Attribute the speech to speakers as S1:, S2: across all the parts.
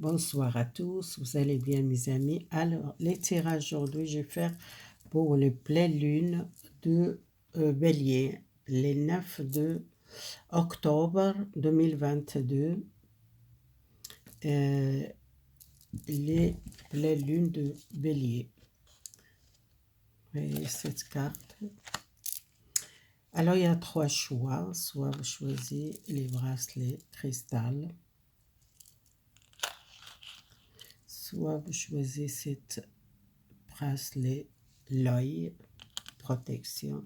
S1: Bonsoir à tous, vous allez bien mes amis? Alors, les tirages aujourd'hui, je vais faire pour les pleines lunes de Bélier, les 9 de octobre 2022, euh, les pleines lunes de Bélier. Et cette carte. Alors, il y a trois choix, soit vous choisissez les bracelets cristal, soit vous choisissez cette bracelet l'œil, protection,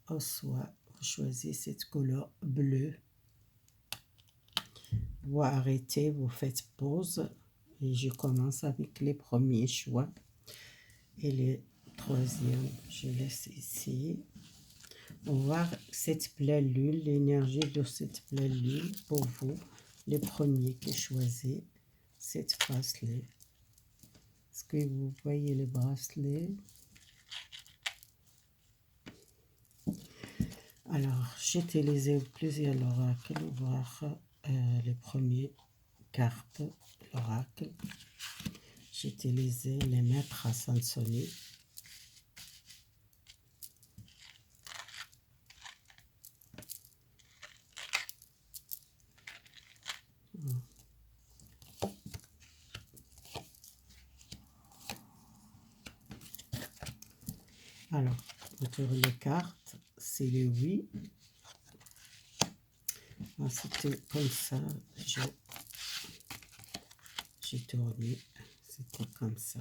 S1: ou soit vous choisissez cette couleur bleue. Vous arrêtez, vous faites pause et je commence avec les premiers choix et les troisièmes, je laisse ici. On va voir cette pleine lune, l'énergie de cette pleine lune pour vous, les premiers qui choisissent cette bracelet. Est-ce que vous voyez les bracelets? Alors, j'ai utilisé plusieurs oracles, voir les premières cartes l'oracle. J'ai utilisé les maîtres ascensionnés. Alors, autour les cartes, c'est le oui. C'était comme ça, j'ai tourné, c'était comme ça.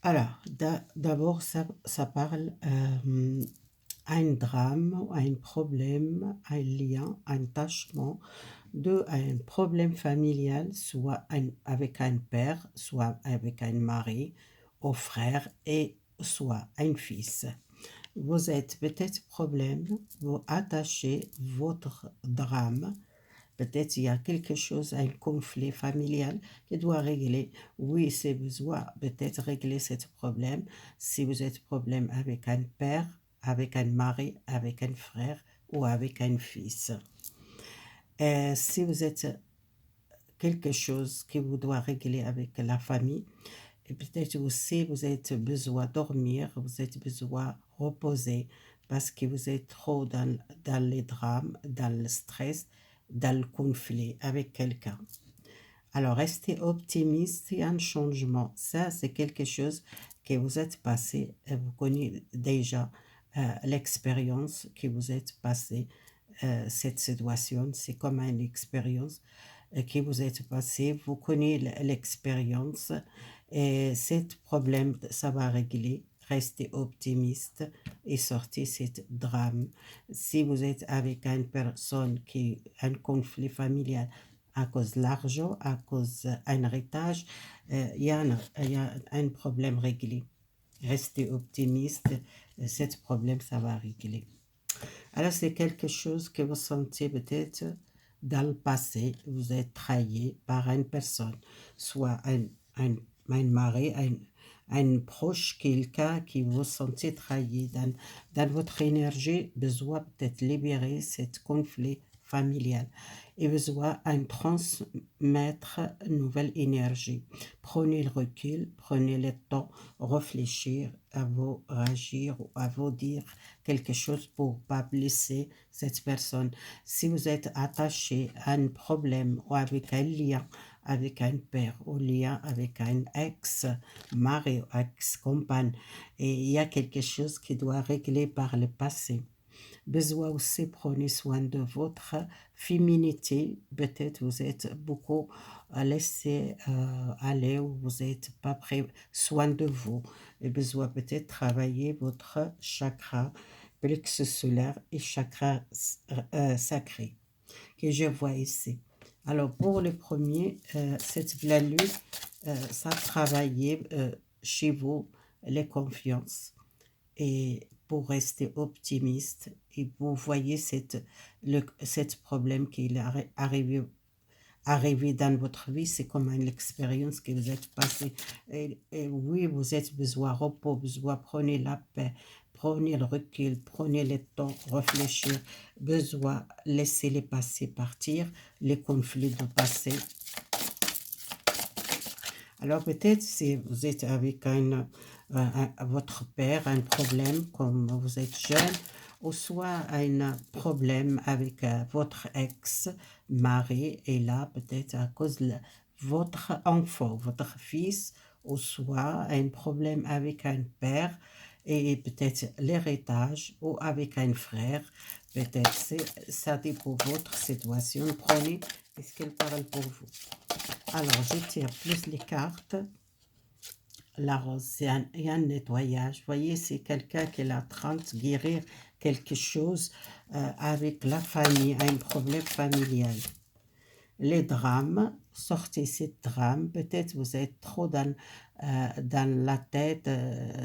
S1: Alors, d'abord, ça parle un drame, un problème, un lien, un attachement, un problème familial, soit avec un père, soit avec un mari, ou frère, et soit un fils. Vous êtes peut-être problème, vous attachez votre drame. Peut-être il y a quelque chose, un conflit familial qui doit régler. Oui, c'est besoin peut-être régler ce problème. Si vous êtes problème avec un père, avec un mari, avec un frère ou avec un fils. Si vous êtes quelque chose qui vous doit régler avec la famille, et peut-être aussi vous êtes besoin dormir, vous êtes besoin reposer parce que vous êtes trop dans les drames, dans le stress, dans le conflit avec quelqu'un. Alors, restez optimiste, il y a un changement. Ça, c'est quelque chose que vous êtes passé, et vous connaissez déjà l'expérience que vous êtes passé, cette situation, c'est comme une expérience que vous êtes passé, vous connaissez l'expérience et ce problème, ça va régler. Restez optimiste et sortez ce drame. Si vous êtes avec une personne qui a un conflit familial à cause de l'argent, à cause d'un héritage, il y a un problème réglé. Restez optimiste, ce problème, ça va régler. Alors, c'est quelque chose que vous sentez peut-être dans le passé, vous êtes trahi par une personne, soit un mari, un proche, quelqu'un qui vous sentez trahi dans votre énergie, besoin peut-être libérer ce conflit familial et besoin de transmettre une nouvelle énergie. Prenez le recul, prenez le temps, réfléchir à vous réagir ou à vous dire quelque chose pour ne pas blesser cette personne. Si vous êtes attaché à un problème ou avec un lien avec un père ou lien avec un ex-mari ou ex-compagne, et il y a quelque chose qui doit régler par le passé. Besoin aussi, prenez soin de votre féminité. Peut-être vous êtes beaucoup laissé aller ou vous n'êtes pas pris soin de vous. Et besoin peut-être travailler votre chakra plexus solaire et chakra sacré que je vois ici. Alors pour le premier, cette pleine lune, ça travaillait chez vous les confiances et pour rester optimiste et pour voyez cette problème qui est arrivé dans votre vie, c'est comme une expérience que vous êtes passé. Et oui, vous êtes besoin de repos, besoin prenez la paix, prenez le recul, prenez le temps, réfléchir, besoin, laisser les passés partir, les conflits du passé. Alors peut-être si vous êtes avec votre père, un problème comme vous êtes jeune, ou soit un problème avec votre ex-mari, et là peut-être à cause de votre enfant, votre fils, ou soit un problème avec un père, et peut-être l'héritage, ou avec un frère, peut-être ça dépend de votre situation. Prenez ce qu'elle parle pour vous. Alors, je tire plus les cartes. La rose, c'est un nettoyage. Vous voyez, c'est quelqu'un qui est en train de guérir quelque chose avec la famille, un problème familial. Les drames, sortez ces drames. Peut-être vous êtes trop dans la tête.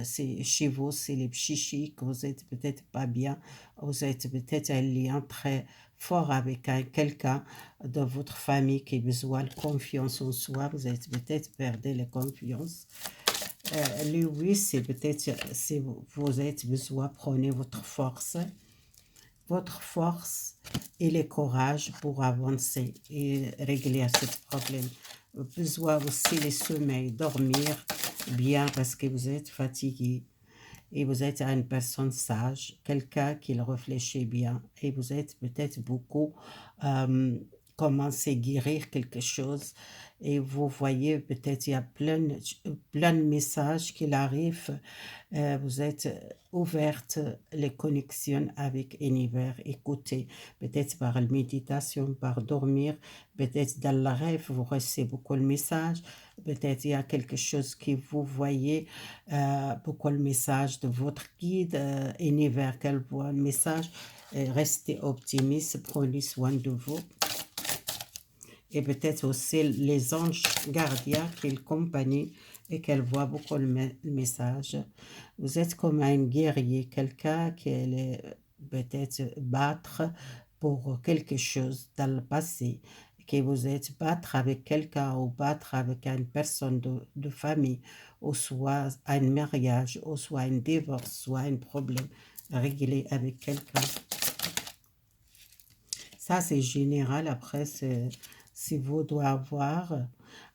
S1: Chez vous, c'est les psychiques. Vous êtes peut-être pas bien. Vous êtes peut-être un lien très fort avec quelqu'un de votre famille qui a besoin de confiance en soi. Vous êtes peut-être perdu la confiance. Le oui, c'est peut-être si vous êtes besoin, prenez votre force et le courage pour avancer et régler ce problème. Besoin aussi le sommeil, dormir bien parce que vous êtes fatigué et vous êtes une personne sage, quelqu'un qui le réfléchit bien et vous êtes peut-être beaucoup commencé à guérir quelque chose et vous voyez peut-être il y a plein de messages qui arrivent. Vous êtes ouverte les connexions avec l'univers, écoutez, peut-être par la méditation, par dormir, peut-être dans le rêve, vous recevez beaucoup de messages, peut-être il y a quelque chose que vous voyez, beaucoup le message de votre guide, univers, qu'elle voit le message, restez optimiste, prenez soin de vous. Et peut-être aussi les anges gardiens qui l'accompagnent et qu'elle voit beaucoup le message. Vous êtes comme un guerrier, quelqu'un qui allait peut-être battre pour quelque chose dans le passé, que vous êtes battre avec quelqu'un ou battre avec une personne de famille, ou soit un mariage, ou soit un divorce, soit un problème réglé avec quelqu'un. Ça, c'est général. Après, si vous devez avoir.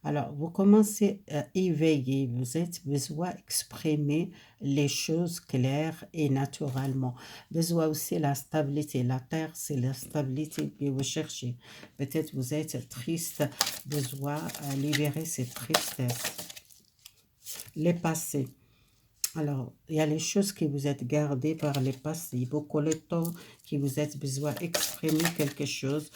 S1: Alors, vous commencez à éveiller. Vous êtes besoin d'exprimer les choses claires et naturellement. Besoin aussi de la stabilité. La terre, c'est la stabilité que vous cherchez. Peut-être vous êtes triste. Besoin de libérer cette tristesse. Les passés. Alors, il y a les choses qui vous êtes gardées par le passé, beaucoup de temps que vous êtes besoin d'exprimer quelque chose.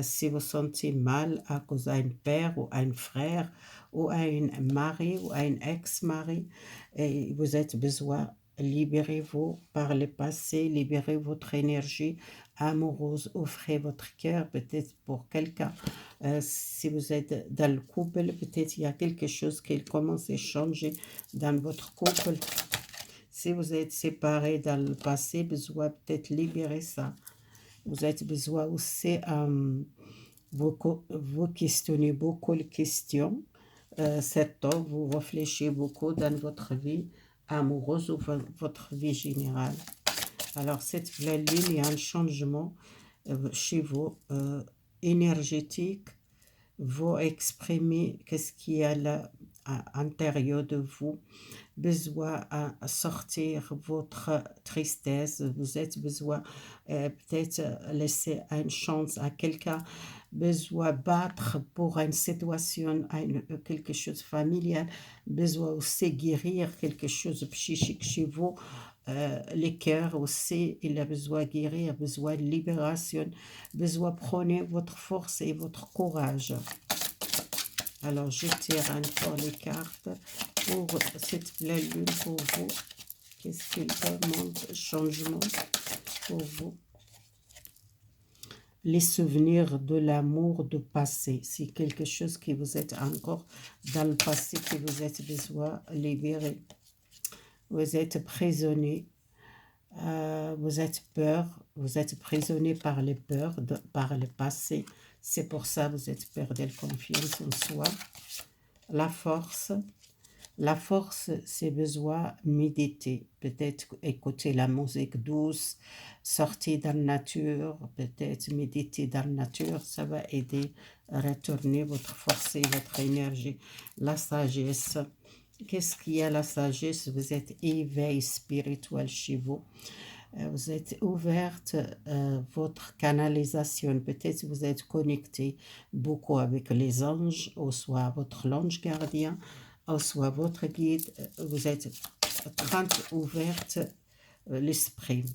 S1: Si vous sentez mal à cause d'un père ou un frère ou un mari ou un ex-mari, et vous êtes besoin libérez-vous par le passé, libérez votre énergie amoureuse, offrez votre cœur peut-être pour quelqu'un. Si vous êtes dans le couple, peut-être il y a quelque chose qui commence à changer dans votre couple. Si vous êtes séparés dans le passé, besoin peut-être libérer ça. Vous êtes besoin aussi, vous questionnez beaucoup de questions. Cet temps, vous réfléchissez beaucoup dans votre vie amoureuse ou votre vie générale. Alors, cette pleine lune, il y a un changement chez vous énergétique. Vous exprimez qu'est-ce qu'il y a là à l'intérieur de vous, besoin à sortir votre tristesse, vous êtes besoin peut-être laisser une chance à quelqu'un, besoin battre pour une situation, quelque chose de familial, besoin aussi guérir quelque chose de psychique chez vous. Les cœurs aussi, il a besoin de guérir, besoin de libération, besoin de prendre votre force et votre courage. Alors, je tire encore les cartes pour cette pleine lune pour vous. Qu'est-ce qu'il demande? Changement pour vous. Les souvenirs de l'amour du passé. C'est quelque chose que vous êtes encore dans le passé, que vous êtes besoin de libérer. Vous êtes prisonnier. Vous êtes peur. Vous êtes prisonnier par les peurs, par le passé. C'est pour ça que vous êtes perdu la confiance en soi. La force. La force, c'est besoin méditer, peut-être écouter la musique douce, sortir dans la nature, peut-être méditer dans la nature, ça va aider à retourner votre force et votre énergie. La sagesse, qu'est-ce qu'il y a la sagesse? Vous êtes éveil spirituel chez vous. Vous êtes ouverte, votre canalisation, peut-être vous êtes connecté beaucoup avec les anges, ou soit votre ange gardien, ou soit votre guide, vous êtes très ouverte l'esprit.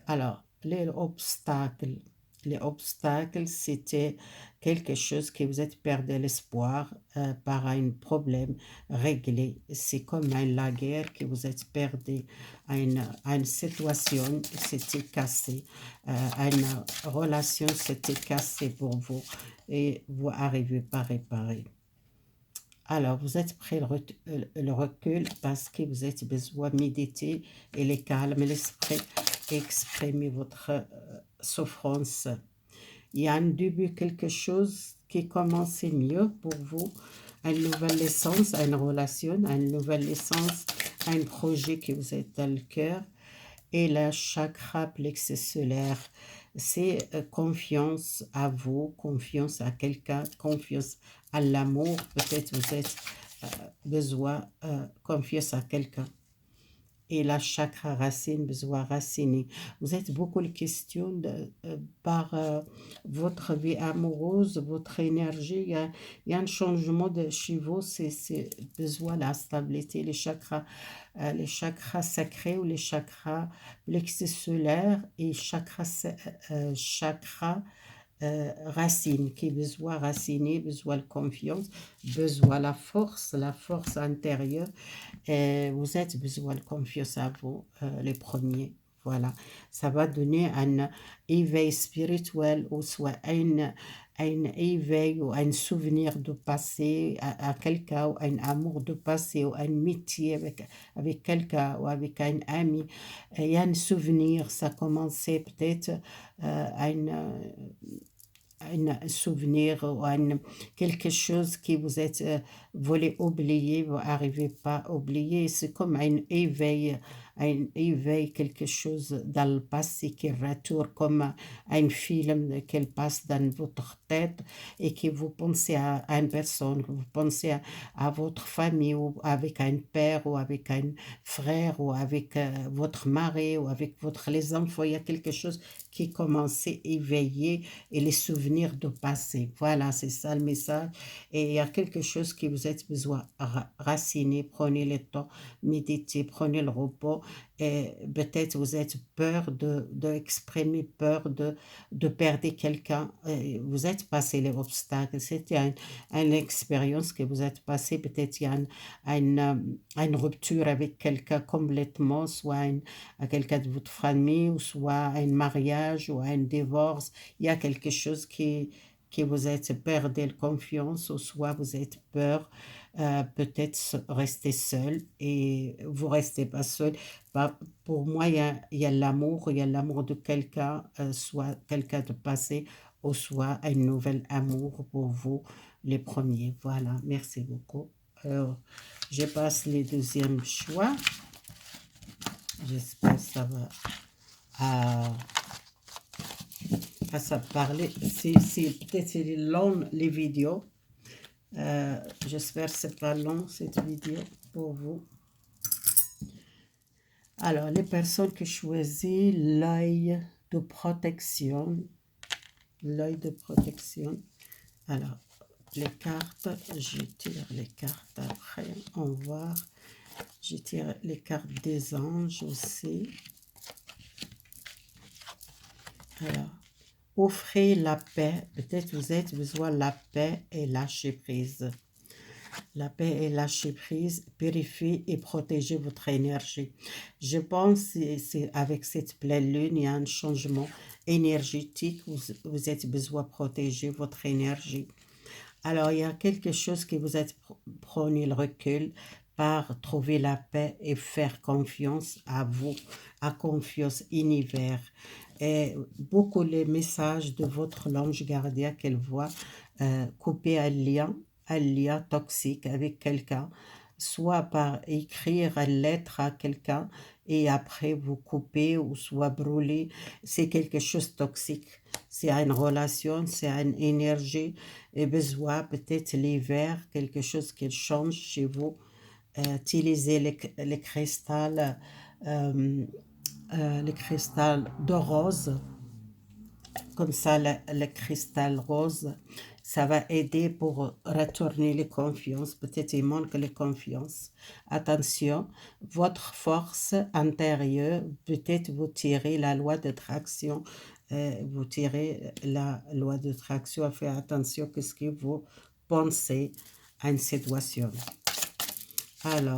S1: Alors, les obstacles, c'était quelque chose que vous êtes perdu l'espoir par un problème réglé. C'est comme la guerre que vous êtes perdu, une situation s'était cassée, une relation s'était cassée pour vous et vous n'arrivez pas à réparer. Alors, vous êtes prêt le recul parce que vous êtes besoin de méditer et le calme l'esprit, exprimer votre souffrance. Il y a un début, quelque chose qui commence mieux pour vous, une nouvelle naissance, une relation, une nouvelle naissance, un projet que vous êtes dans le cœur. Et le chakra plexus solaire, c'est confiance à vous, confiance à quelqu'un, confiance à l'amour. Peut-être vous êtes besoin confiance à quelqu'un. Et la chakra racine, besoin raciner. Vous êtes beaucoup de questions par votre vie amoureuse, votre énergie. Il y a un changement de chez vous, c'est besoin de la stabilité. Les chakras sacrés ou les chakras plexus solaire et chakra racine, qui besoin raciner, besoin de confiance, besoin de la force intérieure. Et vous êtes besoin de confiance à vous, les premiers. Voilà, ça va donner un éveil spirituel ou soit un éveil ou un souvenir de passé à quelqu'un, ou un amour de passé, ou un amitié avec quelqu'un, ou avec un ami. Et il y a un souvenir, ça commençait peut-être un souvenir ou quelque chose que vous êtes voulez oublier, vous n'arrivez pas à oublier. C'est comme un éveil, quelque chose dans le passé qui retourne comme un film qui passe dans votre tête et que vous pensez à une personne, vous pensez à votre famille ou avec un père ou avec un frère ou avec votre mari ou avec les enfants. Il y a quelque chose qui commence à éveiller et les souvenirs du passé. Voilà, c'est ça le message. Et il y a quelque chose que vous êtes besoin de raciner. Prenez le temps, méditez, prenez le repos. Et peut-être vous êtes peur d'exprimer, peur de perdre quelqu'un. Vous êtes passé les obstacles. C'était une expérience que vous êtes passé. Peut-être il y a une rupture avec quelqu'un complètement, soit quelqu'un de votre famille, ou soit un mariage ou un divorce. Il y a quelque chose qui vous êtes perdu de confiance, ou soit vous êtes peur, peut-être rester seul et vous restez pas seul. Pour moi, il y a l'amour, il y a l'amour de quelqu'un, soit quelqu'un de passé, ou soit un nouvel amour pour vous, les premiers. Voilà, merci beaucoup. Alors, je passe les deuxièmes choix. J'espère que ça va à ça parler. Peut-être c'est long les vidéos. J'espère que c'est pas long cette vidéo pour vous. Alors, les personnes qui choisissent l'œil de protection. L'œil de protection. Alors, les cartes, je tire les cartes après. On va voir. Je tire les cartes des anges aussi. Alors, offrez la paix. Peut-être vous êtes besoin de la paix et lâcher prise. La paix et lâcher prise, purifier et protéger votre énergie. Je pense que c'est avec cette pleine lune, il y a un changement énergétique. Vous êtes besoin de protéger votre énergie. Alors, il y a quelque chose que vous êtes prenez le recul par trouver la paix et faire confiance à vous, à confiance univers. Et beaucoup les messages de votre ange gardien qu'elle voit, couper un lien toxique avec quelqu'un, soit par écrire une lettre à quelqu'un et après vous couper ou soit brûler. C'est quelque chose de toxique. C'est une relation, c'est une énergie et besoin peut-être l'hiver, quelque chose qui change chez vous. Utilisez euh, les cristals de rose, comme ça le cristal rose, ça va aider pour retourner les confiances. Peut-être il manque les confiances. Attention, votre force intérieure, peut-être vous tirez la loi d'attraction, vous tirez la loi d'attraction, faites attention à ce que vous pensez à une situation. Alors,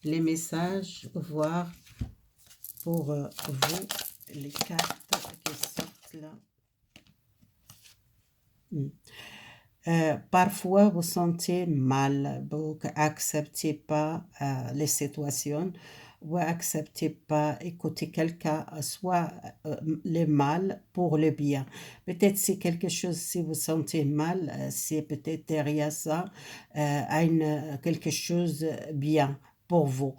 S1: les messages, voir pour vous, les cartes qui sortent là. Parfois, vous sentez mal, vous acceptez pas les situations, vous acceptez pas écouter quelqu'un, soit le mal pour le bien. Peut-être c'est quelque chose, si vous sentez mal, c'est peut-être derrière ça quelque chose bien pour vous.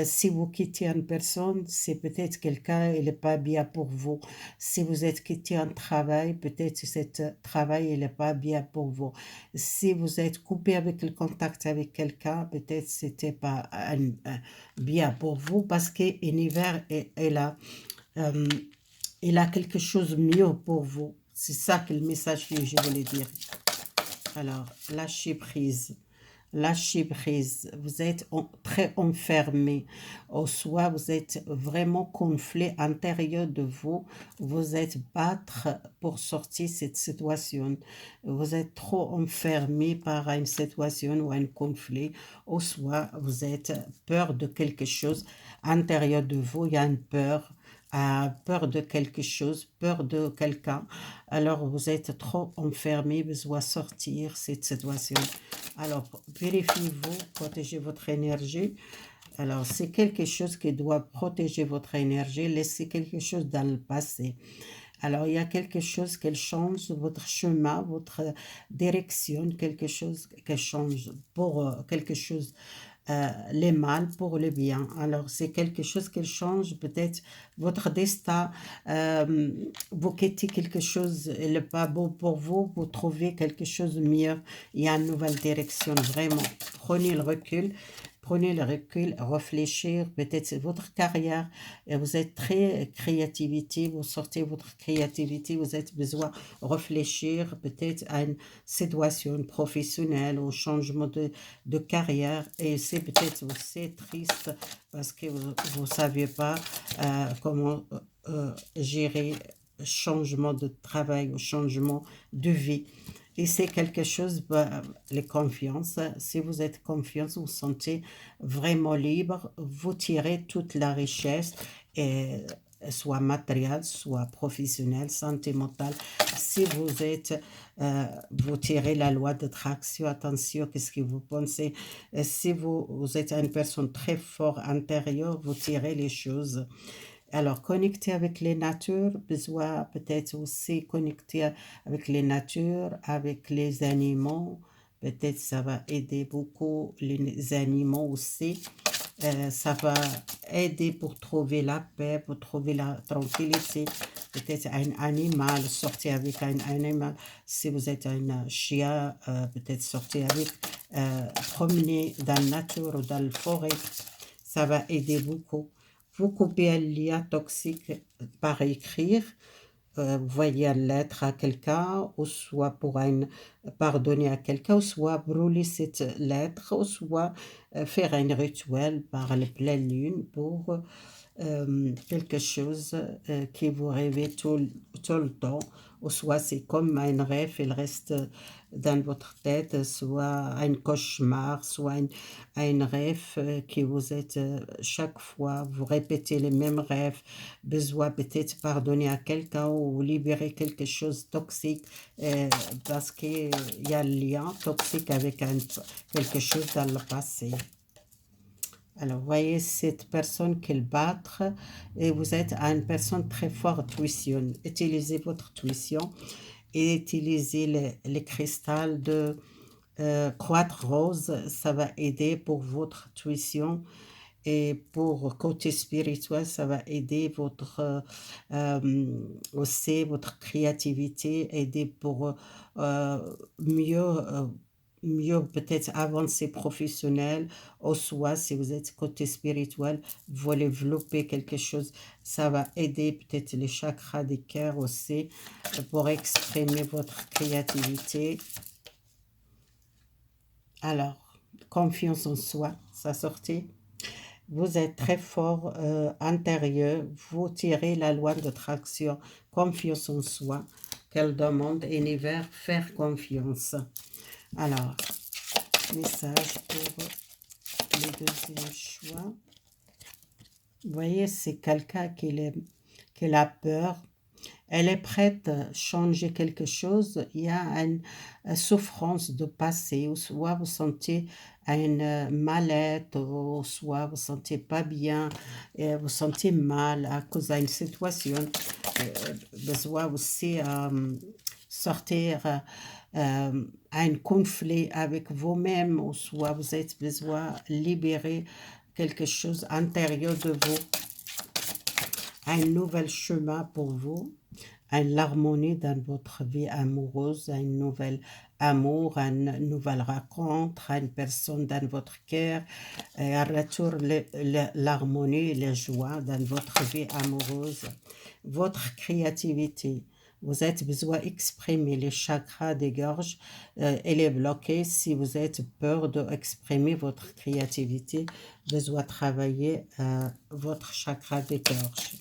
S1: Si vous quittez une personne, c'est peut-être quelqu'un, il n'est pas bien pour vous. Si vous êtes quitté un travail, peut-être que ce travail il n'est pas bien pour vous. Si vous êtes coupé avec le contact avec quelqu'un, peut-être que c'était pas bien pour vous parce que l'univers euh, il a quelque chose de mieux pour vous. C'est ça que le message que je voulais dire. Alors, lâchez prise. Lâchez prise, vous êtes très enfermé, ou soit vous êtes vraiment conflit intérieur de vous, vous êtes battre pour sortir de cette situation, vous êtes trop enfermé par une situation ou un conflit, ou soit vous êtes peur de quelque chose intérieur de vous, il y a une peur, peur de quelque chose, peur de quelqu'un, alors vous êtes trop enfermé, vous devez sortir de cette situation. Alors, vérifiez-vous, protégez votre énergie. Alors, c'est quelque chose qui doit protéger votre énergie. Laissez quelque chose dans le passé. Alors, il y a quelque chose qui change votre chemin, votre direction, quelque chose qui change pour quelque chose, les mal pour le bien. Alors, c'est quelque chose qui change peut-être votre destin. euh, vous quittez quelque chose, il n'est pas beau pour vous, vous trouvez quelque chose de mieux. Il y a une nouvelle direction, vraiment. Prenez le recul. Prenez le recul, réfléchir, peut-être c'est votre carrière, et vous êtes très créativité, vous sortez votre créativité, vous avez besoin de réfléchir peut-être à une situation professionnelle, au changement de carrière, et c'est peut-être aussi triste parce que vous ne savez pas comment gérer changement de travail ou changement de vie. Et c'est quelque chose, les confiances, si vous êtes confiant, vous vous sentez vraiment libre, vous tirez toute la richesse, et, soit matérielle, soit professionnelle, sentimentale. Si vous êtes, vous tirez la loi d'attraction, attention, qu'est-ce que vous pensez. Si vous êtes une personne très forte intérieure, vous tirez les choses. Alors, connecter avec les natures, besoin peut-être aussi connecter avec les natures, avec les animaux. Peut-être ça va aider beaucoup les animaux aussi. Ça va aider pour trouver la paix, pour trouver la tranquillité. Peut-être un animal, sortir avec un animal. Si vous êtes un chien, peut-être sortir avec, promener dans la nature ou dans la forêt. Ça va aider beaucoup. Vous coupez un lien toxique par écrire, voyez une lettre à quelqu'un, ou soit pour pardonner à quelqu'un, ou soit brûler cette lettre, ou soit faire un rituel par la pleine lune pour quelque chose qui vous rêvez tout le temps, ou soit c'est comme un rêve, il reste dans votre tête, soit un cauchemar, soit un rêve qui vous êtes chaque fois, vous répétez les mêmes rêves, besoin peut-être pardonner à quelqu'un ou libérer quelque chose de toxique, parce qu'il y a un lien toxique avec quelque chose dans le passé. Alors, voyez cette personne qu'elle battre et vous êtes une personne très forte tuition. Utilisez votre tuition et utilisez les cristals croître rose, ça va aider pour votre tuition. Et pour côté spirituel, ça va aider votre aussi votre créativité, aider pour mieux, mieux peut-être avancer professionnel, ou soit si vous êtes côté spirituel, vous voulez développer quelque chose, ça va aider peut-être les chakras des cœurs aussi pour exprimer votre créativité. Alors, confiance en soi, ça sortit. Vous êtes très fort intérieur, vous tirez la loi d'attraction, confiance en soi, qu'elle demande univers, faire confiance. Alors, message pour le deuxième choix. Vous voyez, c'est quelqu'un qui a peur. Elle est prête à changer quelque chose. Il y a une souffrance de passé, ou soit vous sentez une mal-être, ou soit vous sentez pas bien, et vous sentez mal à cause d'une situation. Besoin aussi sortir un conflit avec vous-même, ou soit vous êtes besoin de libérer quelque chose intérieur de vous, un nouvel chemin pour vous, l'harmonie dans votre vie amoureuse, un nouvel amour, une nouvelle rencontre, une personne dans votre cœur, et un retour l'harmonie et la joie dans votre vie amoureuse, votre créativité. Vous êtes besoin d'exprimer les chakras des gorges et les bloquer. Si vous êtes peur d'exprimer votre créativité, besoin travailler votre chakra des gorges.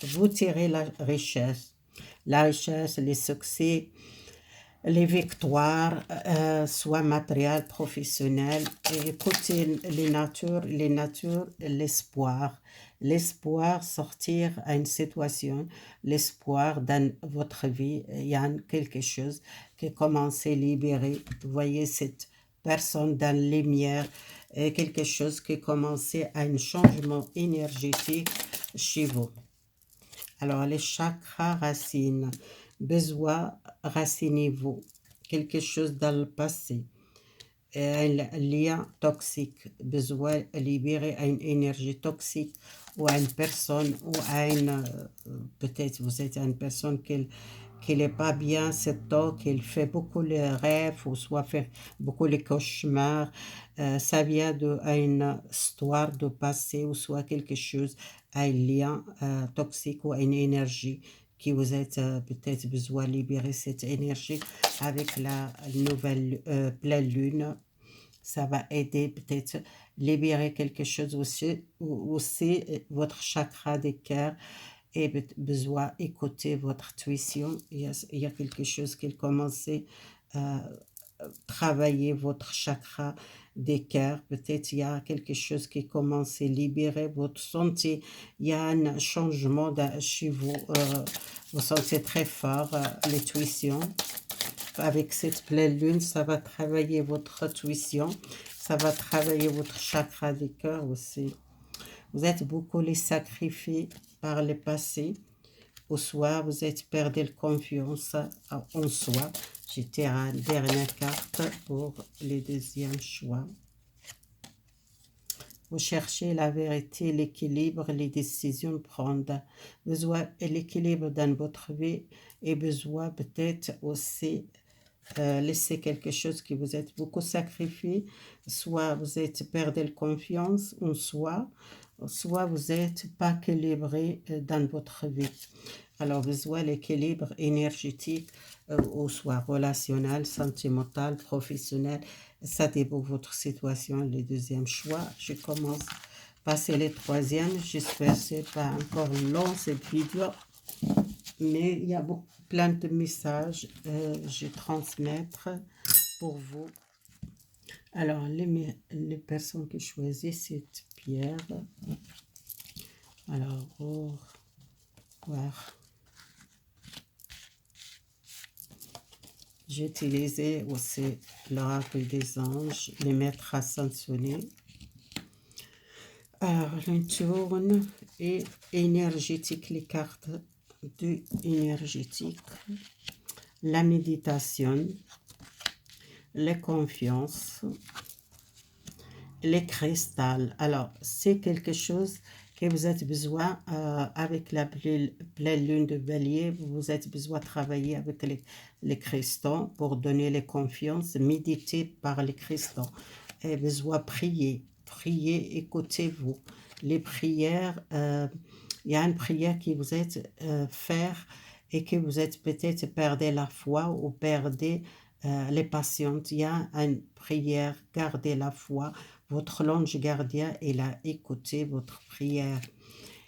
S1: Vous tirez la richesse, les succès, les victoires, soit matérielles, professionnelles, et écoutez les natures, l'espoir. L'espoir sortir à une situation, l'espoir dans votre vie, il y a quelque chose qui commence à libérer. Vous voyez cette personne dans les lumières, et quelque chose qui commence à un changement énergétique chez vous. Alors, les chakras racines, besoin, racinez-vous, quelque chose dans le passé, un lien toxique, besoin de libérer une énergie toxique ou une personne ou peut-être vous êtes une personne qui n'est pas bien cette temps, qu'il fait beaucoup les rêves ou soit fait beaucoup les cauchemars, ça vient d'une histoire de passé ou soit quelque chose, un lien toxique ou une énergie qui vous êtes peut-être besoin de libérer cette énergie avec la nouvelle pleine lune. Ça va aider peut-être libérer quelque chose aussi, ou aussi votre chakra des cœurs et besoin d'écouter votre intuition. Il y a quelque chose qui commence à travailler votre chakra des cœurs. Peut-être il y a quelque chose qui commence à libérer votre santé. Il y a un changement chez vous. Vous sentez très fort l'intuition. Avec cette pleine lune, ça va travailler votre intuition. Ça va travailler votre chakra des cœurs aussi. Vous êtes beaucoup les sacrifiés par le passé. Au soir, vous êtes perdu confiance en soi. J'ai tiré une dernière carte pour le deuxième choix. Vous cherchez la vérité, l'équilibre, les décisions prendre. Besoin de l'équilibre dans votre vie et besoin peut-être aussi laisser quelque chose que vous êtes beaucoup sacrifié. Soit vous êtes perdu confiance en soi, soit vous n'êtes pas équilibré dans votre vie. Alors, besoin l'équilibre énergétique, ou soit relationnel, sentimental, professionnel. Ça dépend de votre situation, le deuxième choix. Je commence à passer le troisième. J'espère que ce n'est pas encore long cette vidéo, mais il y a plein de messages je transmettre pour vous. Alors, les personnes qui choisissent cette pierre, alors, on va voir. J'ai utilisé aussi l'oracle des anges, les maîtres ascensionnés. Alors, on tourne et énergétique, les cartes de énergétique. La méditation, les confiances, les cristals. Alors, c'est quelque chose que vous avez besoin avec la pleine lune de Bélier. Vous avez besoin de travailler avec les cristaux pour donner les confiances, méditer par les cristaux. Et besoin prier, prier, écoutez-vous. Les prières, il y a une prière qui vous êtes faire et que vous êtes peut-être perdez la foi ou perdez les patientes. Il y a une prière, gardez la foi. Votre l'ange gardien, il a écouté votre prière.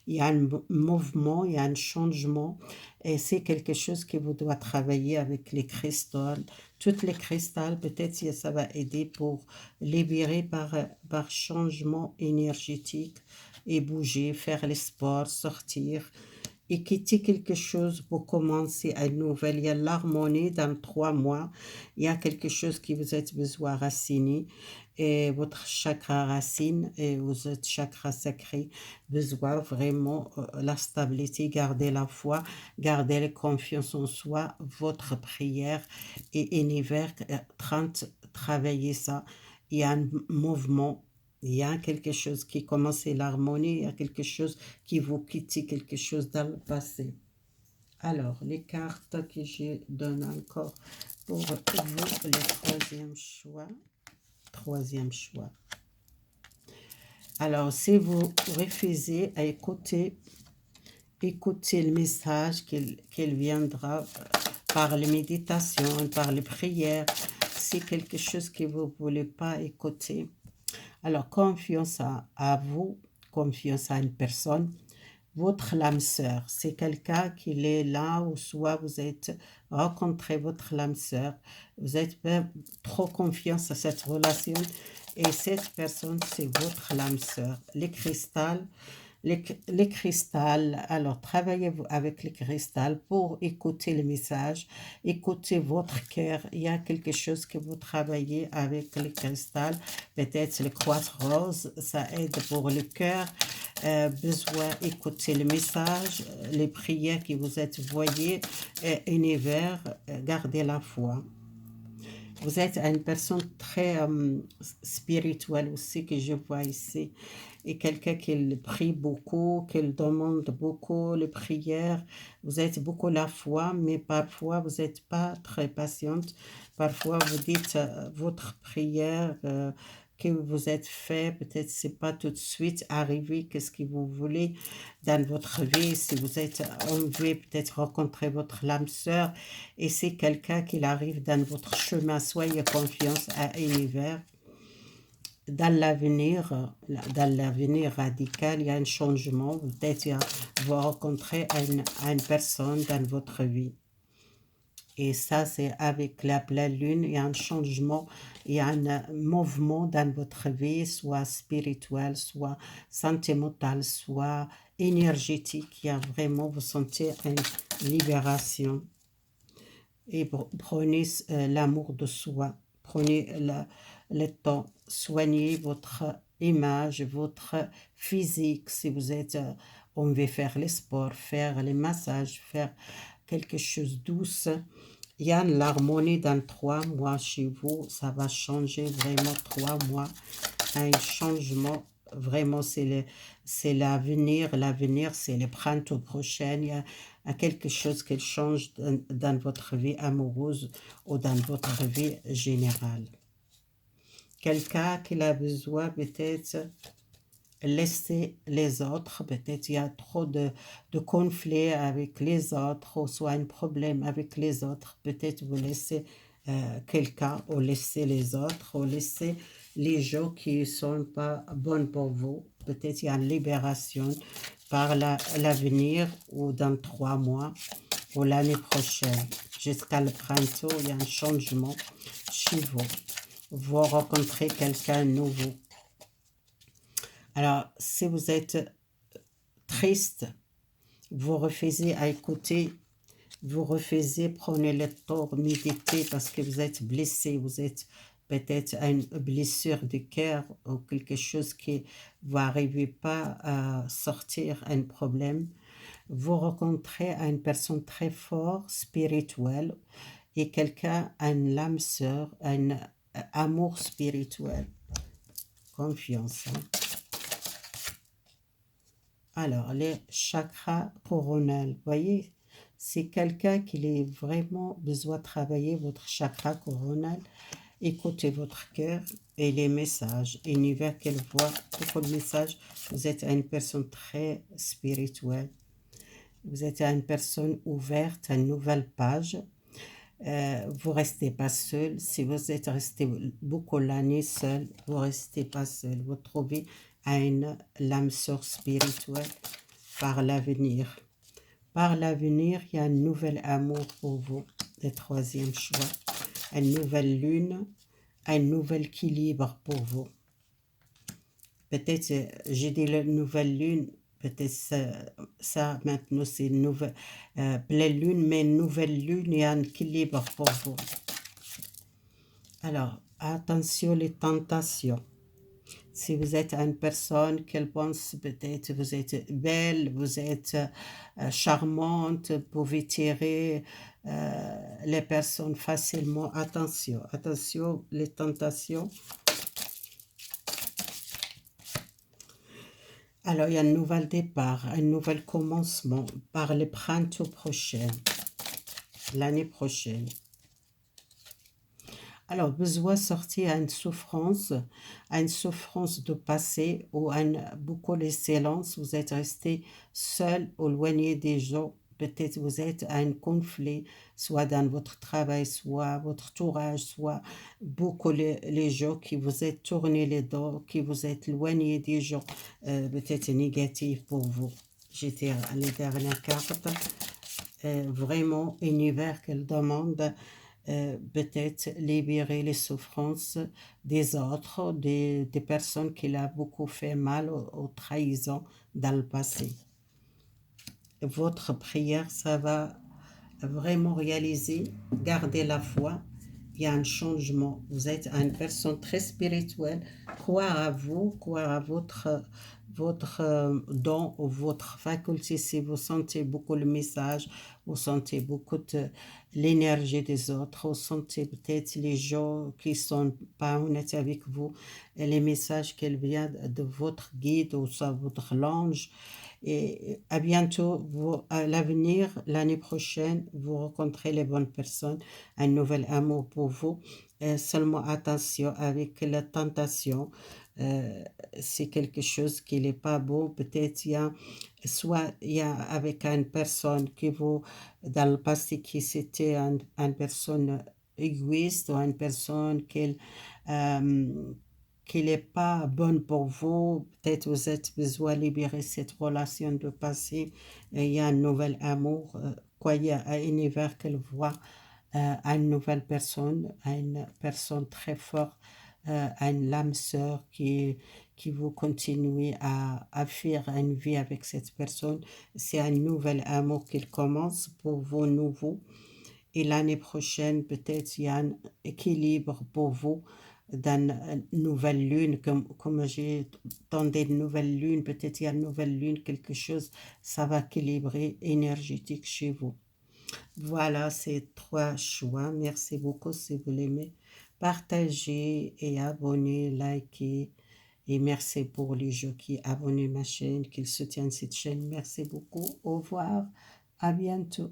S1: Il y a un mouvement, il y a un changement et c'est quelque chose que vous devez travailler avec les cristals. Toutes les cristals, peut-être que ça va aider pour libérer par changement énergétique et bouger, faire les sports, sortir et quitter quelque chose pour commencer à nouvelle. Il y a l'harmonie dans 3 mois. Il y a quelque chose qui vous êtes besoin raciner et votre chakra racine et votre chakra sacré besoin vraiment la stabilité, garder la foi, garder la confiance en soi, votre prière et univers 30, travailler ça. Il y a un mouvement, il y a quelque chose qui commence l'harmonie, il y a quelque chose qui vous quitte, quelque chose dans le passé. Alors, les cartes que je donne encore pour vous, le troisième choix. Troisième choix. Alors, si vous refusez à écouter le message qu'il viendra par les méditations, par les prières, c'est quelque chose que vous ne voulez pas écouter. Alors, confiance à vous, confiance à une personne. Votre lame sœur, c'est quelqu'un qui est là ou soit vous êtes rencontré votre lame sœur, vous êtes trop confiance à cette relation et cette personne c'est votre lame sœur. Les cristals, les cristals, alors travaillez avec les cristals pour écouter le message, écouter votre cœur. Il y a quelque chose que vous travaillez avec les cristals, peut-être le quartz rose, ça aide pour le cœur. Besoin d'écouter le message, les prières que vous êtes voyées, univers, gardez la foi. Vous êtes une personne très spirituelle aussi que je vois ici et quelqu'un qui prie beaucoup, qui demande beaucoup les prières. Vous êtes beaucoup la foi, mais parfois vous n'êtes pas très patiente. Parfois vous dites votre prière que vous êtes fait, peut-être c'est pas tout de suite arrivé, qu'est-ce que vous voulez dans votre vie, si vous êtes enlevé, peut-être rencontrer votre lame sœur, et c'est quelqu'un qui arrive dans votre chemin, soyez confiance à l'univers. Dans l'avenir radical, il y a un changement, peut-être vous rencontrez une personne dans votre vie. Et ça, c'est avec la pleine lune, il y a un changement, il y a un mouvement dans votre vie, soit spirituel, soit sentimental, soit énergétique. Il y a vraiment, vous sentez une libération. Et prenez l'amour de soi, prenez le temps, soignez votre image, votre physique. Si vous êtes, on veut faire les sports, faire les massages, faire quelque chose de douce. Il y a l'harmonie dans 3 mois chez vous, ça va changer vraiment 3 mois, un changement, vraiment c'est l'avenir, c'est le printemps prochain, il y a quelque chose qui change dans votre vie amoureuse ou dans votre vie générale. Quelqu'un qui a besoin peut-être laisser les autres, peut-être il y a trop de conflits avec les autres, ou soit un problème avec les autres, peut-être vous laissez quelqu'un, ou laissez les autres, ou laissez les gens qui ne sont pas bons pour vous, peut-être il y a une libération par l'avenir, ou dans 3 mois, ou l'année prochaine, jusqu'à le printemps, il y a un changement chez vous. Vous rencontrez quelqu'un nouveau. Alors, si vous êtes triste, vous refusez à écouter, vous refusez, prenez le temps, méditer parce que vous êtes blessé, vous êtes peut-être à une blessure du cœur ou quelque chose qui vous n'arrivez pas à sortir un problème. Vous rencontrez une personne très forte, spirituelle, et quelqu'un, une lame sœur, amour spirituel, confiance. Hein. Alors, les chakras coronaux, voyez, c'est quelqu'un qui a vraiment besoin de travailler votre chakra coronal. Écoutez votre cœur et les messages. Univers qu'elle voit, beaucoup de messages. Vous êtes une personne très spirituelle. Vous êtes une personne ouverte à une nouvelle page. Vous ne restez pas seul. Si vous êtes resté beaucoup l'année seul, vous ne restez pas seul. Vous trouvez l'âme sœur spirituelle par l'avenir. Par l'avenir, il y a un nouvel amour pour vous. Le troisième choix. Une nouvelle lune, un nouvel équilibre pour vous. Peut-être, j'ai dit la nouvelle lune, peut-être ça maintenant c'est une nouvelle pleine lune, mais une nouvelle lune et un équilibre pour vous. Alors, attention les tentations. Si vous êtes une personne qu'elle pense peut-être vous êtes belle, vous êtes charmante, vous pouvez tirer les personnes facilement. Attention, attention les tentations. Alors, il y a un nouvel départ, un nouvel commencement par le printemps prochain, l'année prochaine. Alors, besoin de sortir à une souffrance de passé ou beaucoup de silence. Vous êtes resté seul, éloigné des gens. Peut-être vous êtes à un conflit, soit dans votre travail, soit votre entourage, soit beaucoup les gens qui vous êtes tourné les dos, qui vous êtes éloigné des gens, peut-être négatifs pour vous. J'étais à les dernières cartes. Vraiment, univers qu'elle demande peut-être libérer les souffrances des autres, des personnes qui l'ont beaucoup fait mal aux trahisons dans le passé. Votre prière, ça va vraiment réaliser, garder la foi, il y a un changement. Vous êtes une personne très spirituelle, croire à vous, croire à votre don ou votre faculté. Si vous sentez beaucoup le message, vous sentez beaucoup de l'énergie des autres, vous sentez peut-être les gens qui sont pas honnêtes avec vous, et les messages qui viennent de votre guide ou soit votre l'ange. Et à bientôt, à l'avenir, l'année prochaine, vous rencontrez les bonnes personnes, un nouvel amour pour vous. Seulement attention avec la tentation. Euh, c'est quelque chose qui n'est pas beau. Peut-être soit il y a avec une personne qui vous, dans le passé, qui c'était une personne égoïste ou une personne qui n'est pas bonne pour vous, peut-être vous êtes besoin de libérer cette relation de passé, et il y a un nouvel amour, croyez à un univers qu'elle voit, à une nouvelle personne, à une personne très forte, à une lame sœur qui vous continuez à faire une vie avec cette personne. C'est un nouvel amour qu'il commence pour vous nouveau. Et l'année prochaine, peut-être il y a un équilibre pour vous dans une nouvelle lune, comme j'ai entendu une nouvelle lune, peut-être il y a une nouvelle lune, quelque chose, ça va équilibrer énergétique chez vous. Voilà ces trois choix. Merci beaucoup si vous l'aimez. Partagez et abonnez, likez. Et merci pour les gens qui abonnent ma chaîne, qui soutiennent cette chaîne. Merci beaucoup. Au revoir. À bientôt.